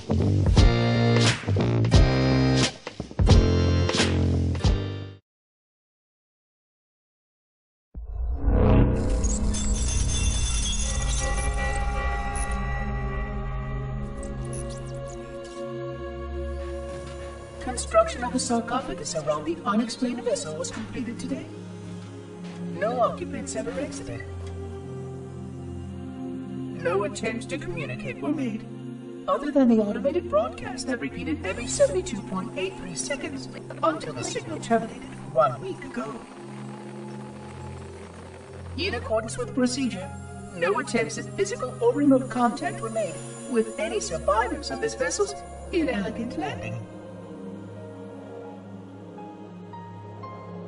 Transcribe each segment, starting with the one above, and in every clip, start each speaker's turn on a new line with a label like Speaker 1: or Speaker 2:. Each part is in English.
Speaker 1: Construction of the sarcophagus around the unexplained vessel was completed today. No occupants ever exited. No attempts to communicate were made, other than the automated broadcast that repeated every 72.83 seconds until the signal terminated 1 week ago. In accordance with procedure, no attempts at physical or remote contact were made with any survivors of this vessel's inelegant landing.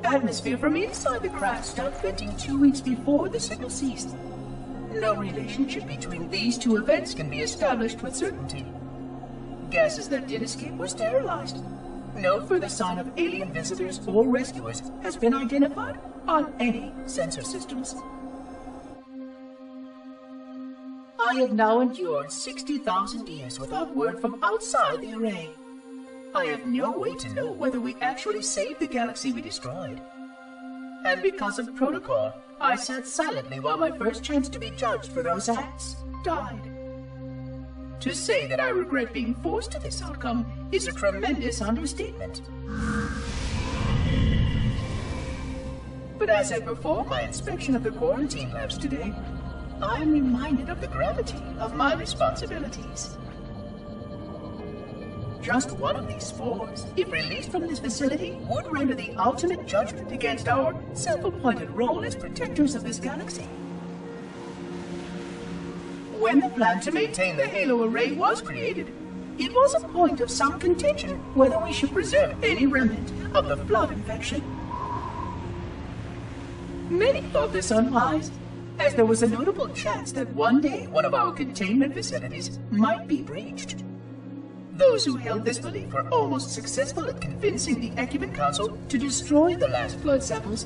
Speaker 1: Atmosphere from inside the craft stopped venting 2 weeks before the signal ceased. No relationship between these two events can be established with certainty. Gases that did escape were sterilized. No further sign of alien visitors or rescuers has been identified on any sensor systems. I have now endured 60,000 years without word from outside the array. I have no way to know whether we actually saved the galaxy we destroyed. And because of protocol, I sat silently while my first chance to be judged for those acts died. To say that I regret being forced to this outcome is a tremendous understatement. But as I perform my inspection of the quarantine labs today, I am reminded of the gravity of my responsibilities. Just one of these spores, if released from this facility, would render the ultimate judgment against our self-appointed role as protectors of this galaxy. When the plan to maintain the Halo array was created, it was a point of some contention whether we should preserve any remnant of the flood infection. Many thought this unwise, as there was a notable chance that one day one of our containment facilities might be breached. Those who held this belief were almost successful at convincing the Ecumen Council to destroy the last flood samples.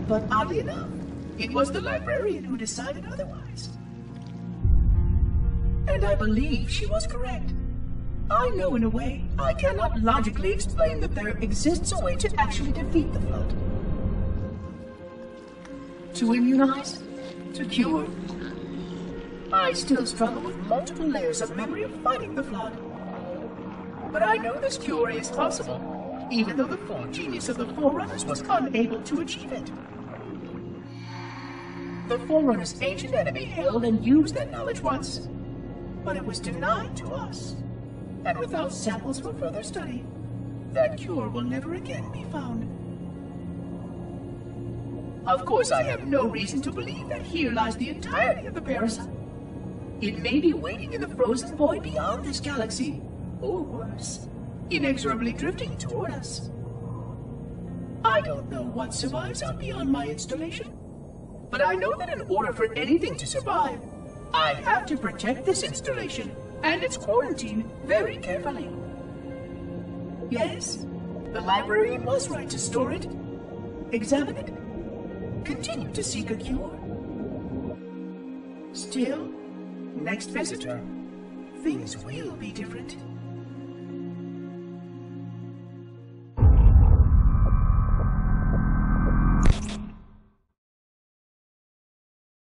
Speaker 1: But oddly enough, it was the librarian who decided otherwise. And I believe she was correct. I know in a way I cannot logically explain that there exists a way to actually defeat the flood. To immunize? To cure? I still struggle with multiple layers of memory of fighting the flood. But I know this cure is possible, even though the full genius of the Forerunners was unable to achieve it. The Forerunners' ancient enemy held and used that knowledge once, but it was denied to us. And without samples for further study, that cure will never again be found. Of course, I have no reason to believe that here lies the entirety of the parasite. It may be waiting in the frozen void beyond this galaxy, or worse, inexorably drifting toward us. I don't know what survives out beyond my installation, but I know that in order for anything to survive, I have to protect this installation and its quarantine very carefully. Yes, the librarian was right to store it, examine it, continue to seek a cure. Still, next visitor, things will be different.